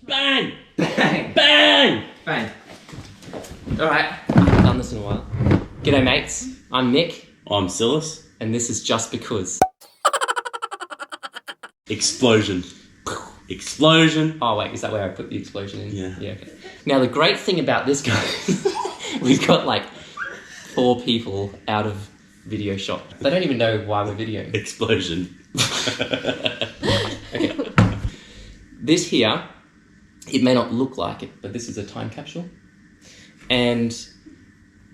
Bang! Bang! Bang! Bang. Alright, I haven't done this in a while. G'day mates, I'm Nick, I'm Silas. and this is Just Because. Explosion. Explosion. Oh wait, is that where I put the explosion in? Yeah. Yeah, okay. Now the great thing about this guy, we've got like 4 people out of video shot. They don't even know why we're videoing. Explosion. Okay. This here, it may not look like it, but this is a time capsule. And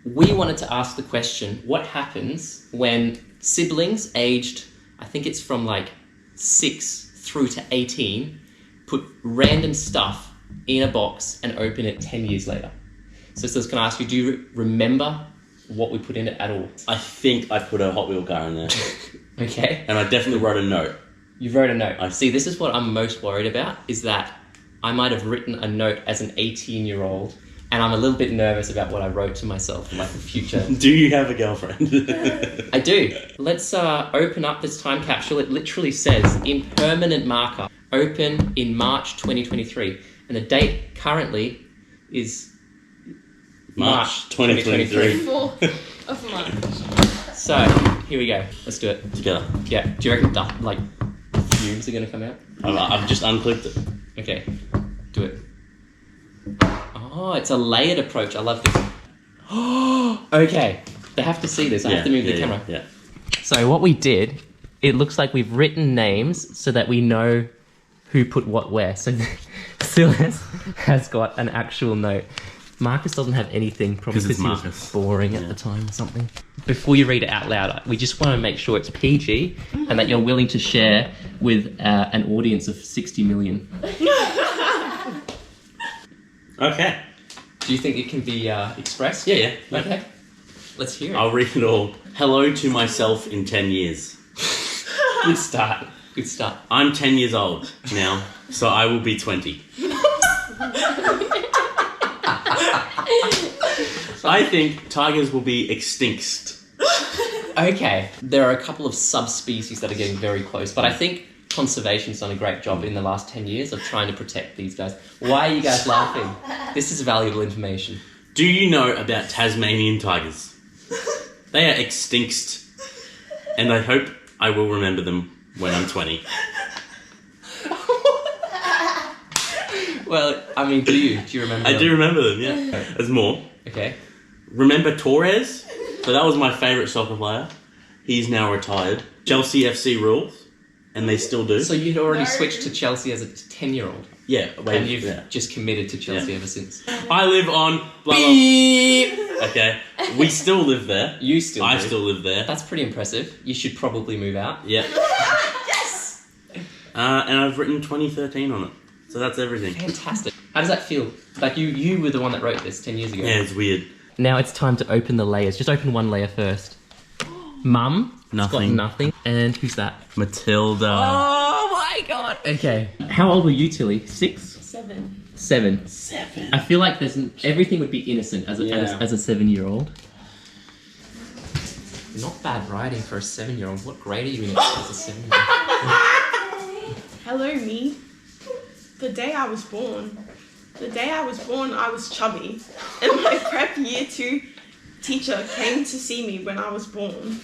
we wanted to ask the question, what happens when siblings aged, I think it's from like 6 through to 18, put random stuff in a box and open it 10 years later? So I was going to ask you, do you remember what we put in it at all? I think I put a Hot Wheel car in there. Okay. And I definitely wrote a note. You wrote a note. See, this is what I'm most worried about, is that I might have written a note as an 18-year-old, and I'm a little bit nervous about what I wrote to myself in like the future. Do you have a girlfriend? I do. Let's open up this time capsule. It literally says, in permanent marker, open in March 2023. And the date currently is March 2023. 4th of March. So, here we go. Let's do it. Together. Yeah. Do you reckon like fumes are going to come out? I've just unclipped it. Okay. Do it. Oh, it's a layered approach. I love this. Oh, okay. They have to see this. I have to move the camera. Yeah. So what we did, it looks like we've written names so that we know who put what where. So Silas has got an actual note. Marcus doesn't have anything, probably 'Cause it's because he was Marcus. boring at the time or something. Before you read it out loud, we just want to make sure it's PG and that you're willing to share with an audience of 60 million. Okay. Do you think it can be expressed? Yeah. Okay. Let's hear it. I'll read it all. Hello to myself in 10 years. Good start. Good start. I'm 10 years old now, so I will be 20. I think tigers will be extinct. Okay. There are a couple of subspecies that are getting very close, but I think conservation's done a great job in the last 10 years of trying to protect these guys. Why are you guys laughing? This is valuable information. Do you know about Tasmanian tigers? They are extinct, and I hope I will remember them when I'm 20. Well, I mean, do you remember I them? do remember them, yeah. There's more. Okay. Remember Torres? So that was my favourite soccer player. He's now retired. Chelsea FC rules, and they still do. So you'd already switched to Chelsea as a 10-year-old, Yeah, and you've just committed to Chelsea ever since. I live on blah blah. Beep! Okay, we still live there. You still I do. still live there. That's pretty impressive. You should probably move out. Yeah. Yes! And I've written 2013 on it, so that's everything. Fantastic. How does that feel? Like you were the one that wrote this 10 years ago. Yeah, it's weird. Now it's time to open the layers. Just open one layer first. Mum. It's got Nothing. nothing. And who's that? Matilda. Oh my god. Okay. How old were you, Tilly? 6? 7. 7. 7. I feel like everything would be innocent as a 7-year-old. Not bad writing for a 7-year-old. What grade are you in as a 7-year-old? Hello, me. The day I was born, I was chubby, and my prep year 2 teacher came to see me when I was born.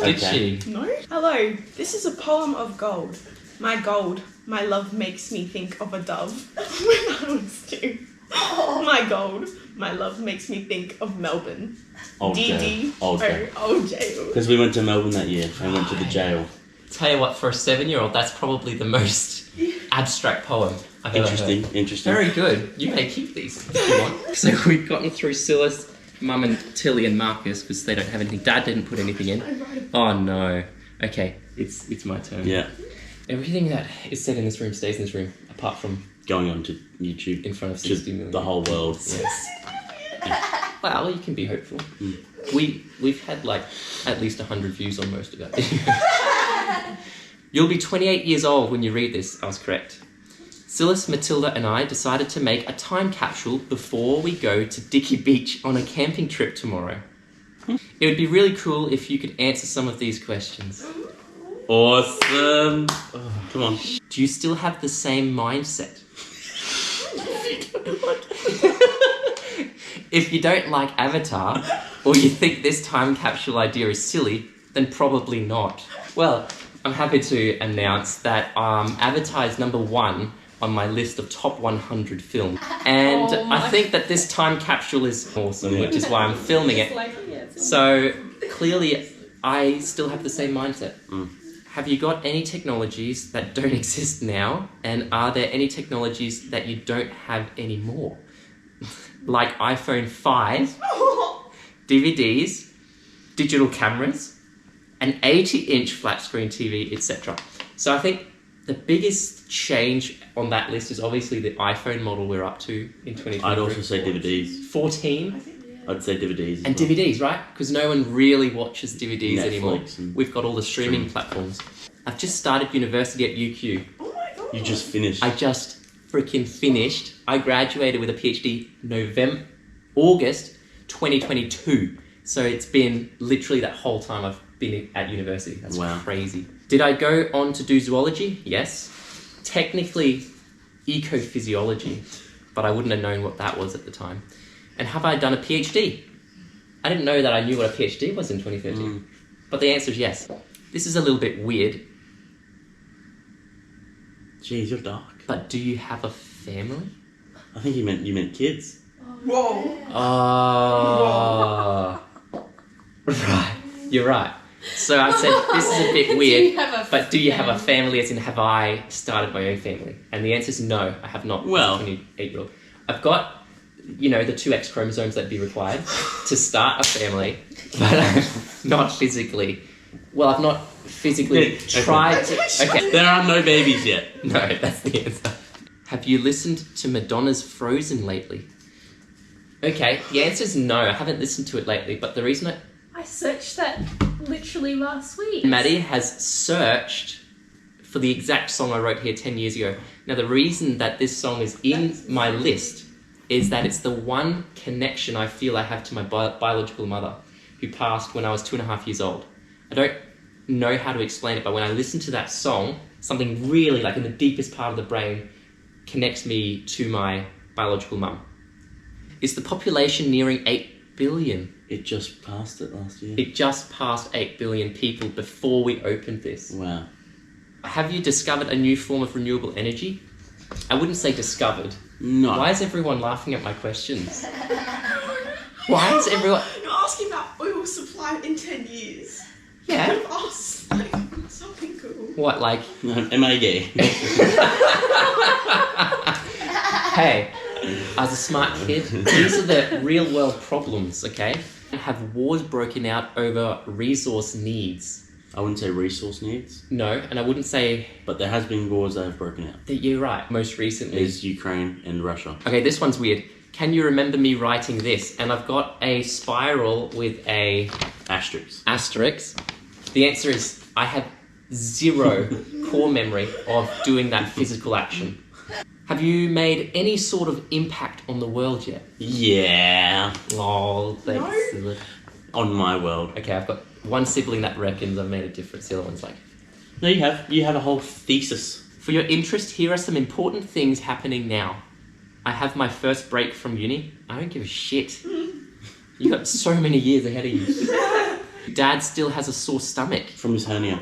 Did Okay. she? No? Hello, this is a poem of gold, my love makes me think of a dove when I was 2. My gold, my love makes me think of Melbourne. Old jail. DD, Old jail. old jail. Because we went to Melbourne that year and went to the jail. Tell you what, for a 7-year-old, that's probably the most abstract poem I've ever heard. Interesting. Very good. You may keep these if you want. So we've gotten through Silas, Mum and Tilly and Marcus because they don't have anything. Dad didn't put anything in. Oh no. Okay, it's my turn. Yeah. Everything that is said in this room stays in this room, apart from Going on to YouTube. in front of to 60 million. the whole world. Yes. Well, you can be hopeful. We've had like at least 100 views on most of that. You'll be 28 years old when you read this. I was correct. Silas, Matilda and I decided to make a time capsule before we go to Dicky Beach on a camping trip tomorrow. It would be really cool if you could answer some of these questions. Awesome. Come on. Do you still have the same mindset? If you don't like Avatar, or you think this time capsule idea is silly, then probably not. Well, I'm happy to announce that Avatar is number 1 on my list of top 100 films. And I think that this time capsule is awesome, which is why I'm filming it. So clearly, I still have the same mindset. Have you got any technologies that don't exist now? And are there any technologies that you don't have anymore? Like iPhone 5, DVDs, digital cameras, an 80-inch flat screen TV, etc. So I think the biggest change on that list is obviously the iPhone model we're up to in 2023. I'd also say DVDs. 14. I'd say DVDs. And DVDs, right? Because no one really watches DVDs Netflix anymore. and We've got all the streaming platforms. I've just started university at UQ. Oh my god. You just finished. I just freaking finished. I graduated with a PhD August 2022. So it's been literally that whole time I've been at university. That's crazy. Did I go on to do zoology? Yes. Technically, ecophysiology, but I wouldn't have known what that was at the time. And have I done a PhD? I didn't know that I knew what a PhD was in 2013. But the answer is yes. This is a little bit weird. Jeez, you're dark. But do you have a family? I think you meant kids. Whoa. Oh. Right. You're right. So I said, this is a bit weird, but do you have a family, as in have I started my own family? And the answer is no, I have not. Well. As a 28-year-old. I've got, the 2 X chromosomes that'd be required to start a family, but not physically. Well, I've not physically tried to... Okay. There are no babies yet. No, that's the answer. Have you listened to Madonna's Frozen lately? Okay, the answer is no, I haven't listened to it lately, but the reason I searched that literally last week. Maddie has searched for the exact song I wrote here 10 years ago. Now, the reason that this song is in my list is that it's the one connection I feel I have to my biological mother, who passed when I was 2.5 years old. I don't know how to explain it, but when I listen to that song, something really, like in the deepest part of the brain, connects me to my biological mum. Is the population nearing 8 billion? It just passed it last year. It just passed 8 billion people before we opened this. Wow. Have you discovered a new form of renewable energy? I wouldn't say discovered. No. Why is everyone laughing at my questions? Why is everyone... You're asking about oil supply in 10 years. Yeah. You've asked like, something cool. What, like... No, am I gay? Hey, I was a smart kid. These are the real world problems, okay? Have wars broken out over resource needs? I wouldn't say resource needs, No, and I wouldn't say but there has been wars that have broken out. that you're right. Most recently. Is Ukraine and Russia. Okay, this one's weird. Can you remember me writing this? And I've got a spiral with a Asterisks. asterisk. The answer is I have 0 core memory of doing that physical action. Have you made any sort of impact on the world yet? Yeah. Lol, thanks. On my world. Okay, I've got one sibling that reckons I've made a difference. The other one's like... No, you have. You have a whole thesis. For your interest, here are some important things happening now. I have my first break from uni. I don't give a shit. You got so many years ahead of you. Dad still has a sore stomach. From his hernia.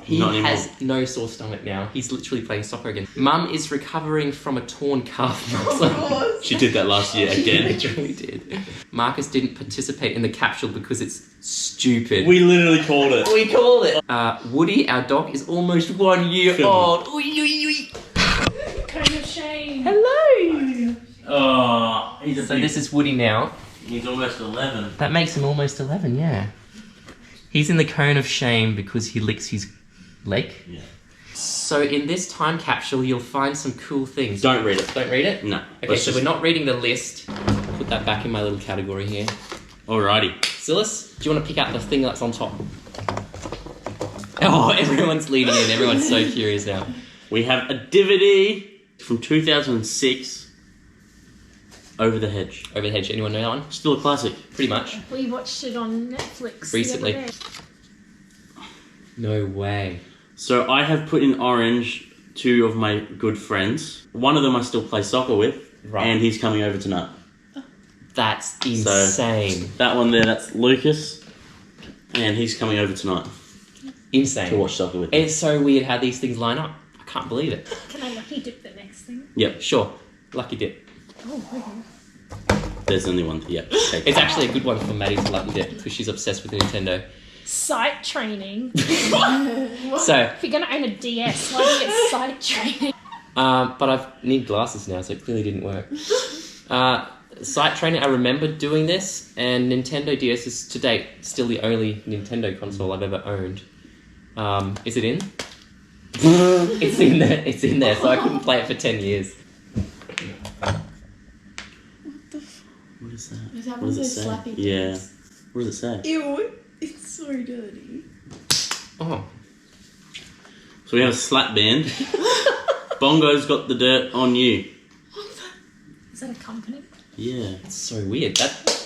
He Not anymore. has no sore stomach now. He's literally playing soccer again. Mum is recovering from a torn calf muscle. She did that last year She again. literally did. Marcus didn't participate in the capsule because it's stupid. We literally called it. We called it. Woody, our dog, is almost 1 year Come on. old. Oi, oi, oi. Cone of shame. Hello. Oh, he's So this is Woody now. He's almost 11. That makes him almost 11, yeah. He's in the cone of shame because he licks his leg. Yeah. So in this time capsule, you'll find some cool things. Don't read it. Don't read it? No. Okay, so we're not reading the list. I'll put that back in my little category here. Alrighty. Silas, do you want to pick out the thing that's on top? Oh, everyone's leaning in. Everyone's so curious now. We have a DVD from 2006. Over the Hedge. Over the Hedge. Anyone know that one? Still a classic. Pretty much. We watched it on Netflix Recently. the other day. No way. So I have put in orange 2 of my good friends. One of them I still play soccer with. Right. and he's coming over tonight. That's insane. That one there, that's Lucas, and he's coming over tonight to Insane. watch soccer with me. It's so weird how these things line up. I can't believe it. Can I lucky dip the next thing? Yep, Sure. Lucky dip. Oh, okay. there's only one. Yep, take It's actually a good one for Maddie's lucky dip because she's obsessed with Nintendo. Sight training. So, If you're going to own a DS, why do you get sight training? but I need glasses now, so it clearly didn't work. Sight training, I remember doing this, and Nintendo DS is to date still the only Nintendo console I've ever owned. Is it in? It's in there. It's in there, so I couldn't play it for 10 years. What is that? Is that What one does of it those say? slappy Yeah. things? What does it say? Ew, it's so dirty. Oh. So we have a slap band. Bongo's got the dirt on you. Is that a company? Yeah. It's so weird.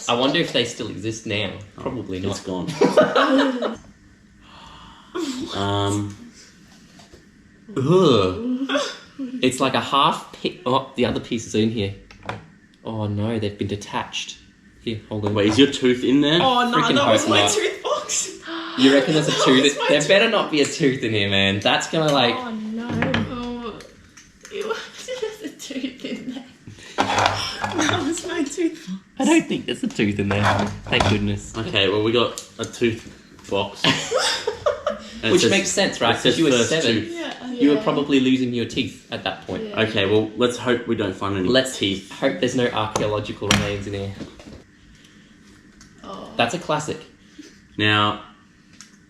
I wonder if they still exist now. Probably It's not. gone. Ugh. It's like a half oh, the other pieces are in here. Oh no, they've been detached. Here, hold on. Wait, is your tooth in there? Oh no, Freaking that was hope my not. tooth box. You reckon there's a That tooth? was my There tooth. better not be a tooth in here, man. That's gonna like. Oh, no. Oh, ew, there's a tooth in there. That was my tooth box. I don't think there's a tooth in there. Thank goodness. Okay, well we got a tooth box. And it Which says- makes sense, right? it says Because you were first 7. tooth. Yeah, You were probably losing your teeth at that point. Yeah. Okay, well let's hope we don't find any Let's teeth. hope there's no archaeological remains in here. Oh. That's a classic. Now,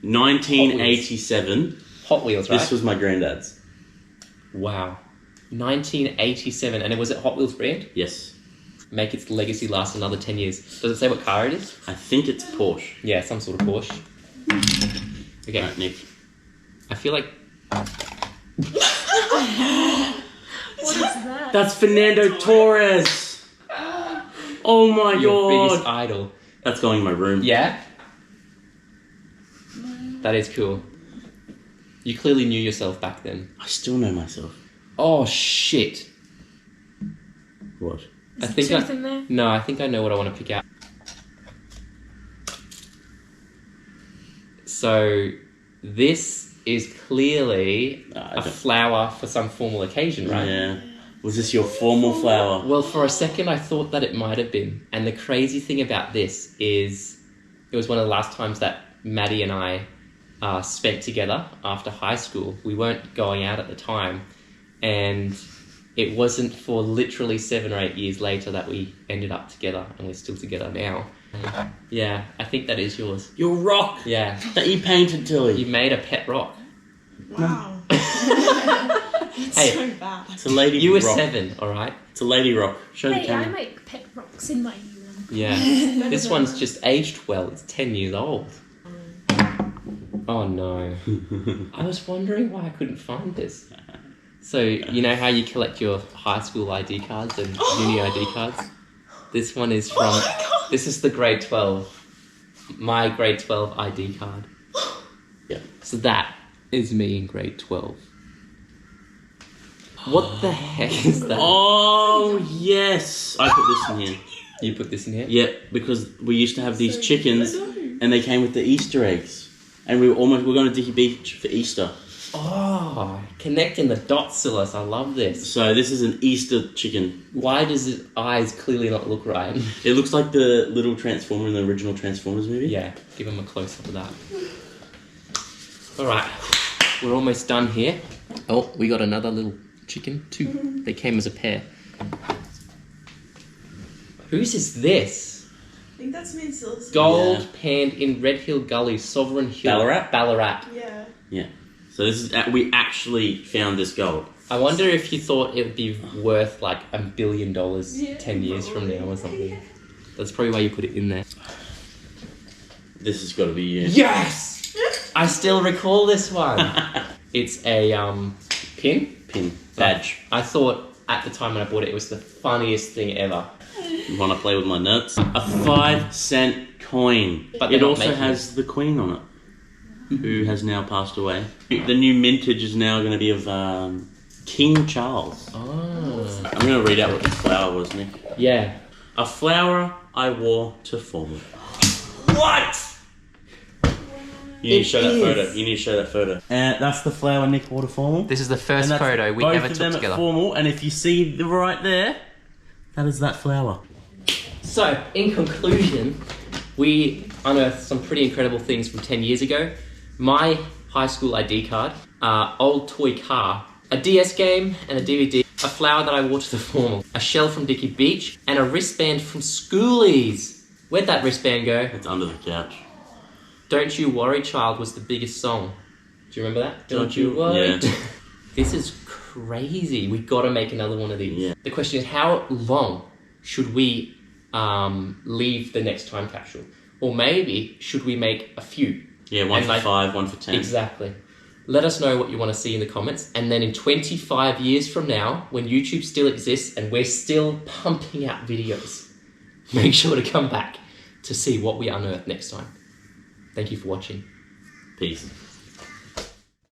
1987. Hot Wheels, right? This was my granddad's. Wow. 1987, and it was at Hot Wheels brand? Yes. Make its legacy last another 10 years. Does it say what car it is? I think it's Porsche. Yeah, some sort of Porsche. Okay, Alright, Nick. I feel like What is that? That's Fernando Torres. Oh my your god. biggest idol. That's going in my room. Yeah? That is cool. You clearly knew yourself back then. I still know myself. Oh, shit. What? Is I a think tooth in there? No, I think I know what I want to pick out. So, this is clearly I a don't- flower for some formal occasion, right? Yeah. Was this your formal flower? Well, for a second I thought that it might have been. And the crazy thing about this is it was one of the last times that Maddie and I spent together after high school. We weren't going out at the time. And it wasn't for literally 7 or 8 years later that we ended up together, and we're still together now. Yeah, I think that is yours. Your rock Yeah, that you painted, Tilly. you made a pet rock. Wow. It's Hey. so bad. It's a lady You were rock. 7, all right? It's a lady rock. Show the Hey, I camera. make pet rocks in my room. Yeah. This one's just aged well. It's 10 years old. Oh no. I was wondering why I couldn't find this. So, you know how you collect your high school ID cards and uni ID cards? This one is from... This is the grade 12. My grade 12 ID card. Yeah. So that is me in grade 12. What the heck is that? Oh, yes. I put this in here. You put this in here? Yeah, because we used to have these chickens, I know. and they came with the Easter eggs. And we're going to Dicky Beach for Easter. Oh, connecting the dots, Silas. I love this. So this is an Easter chicken. Why does his eyes clearly not look right? It looks like the little Transformer in the original Transformers movie. Yeah, give him a close-up of that. Alright, we're almost done here. Oh, we got another little chicken, 2. They came as a pair. Whose is this? I think that's me and Silas. Gold Yeah. panned in Red Hill Gully, Sovereign Hill. Ballarat? Ballarat. Yeah. Yeah. So this is we actually found this gold. I wonder if you thought it would be worth like $1 billion 10 years from now or something. That's probably why you put it in there. This has got to be you. Yes! I still recall this one. It's a pin. Pin. Badge. I thought at the time when I bought it, it was the funniest thing ever. You want to play with my nuts? A 5-cent coin. But they're it not also making has the Queen on it, who has now passed away. The new mintage is now going to be of King Charles. Oh. I'm going to read out what this flower was, Nick. Yeah. A flower I wore to formal. What? You need to show that photo. You need to show that photo. And that's the flower Nick wore to formal. This is the And first that's photo we both ever of took them together. At formal, and if you see the right there, that is that flower. So, in conclusion, we unearthed some pretty incredible things from 10 years ago. My high school ID card, old toy car, a DS game and a DVD, a flower that I wore to the formal, a shell from Dicky Beach, and a wristband from Schoolies. Where'd that wristband go? It's under the couch. Don't You Worry Child was the biggest song. Do you remember that? Don't You- yeah. This is crazy. We gotta make another one of these. Yeah. The question is, how long should we leave the next time capsule? Or maybe, should we make a few? Yeah, one And for like- 5, one for 10. Exactly. Let us know what you want to see in the comments. And then in 25 years from now, when YouTube still exists and we're still pumping out videos, make sure to come back to see what we unearth next time. Thank you for watching. Peace.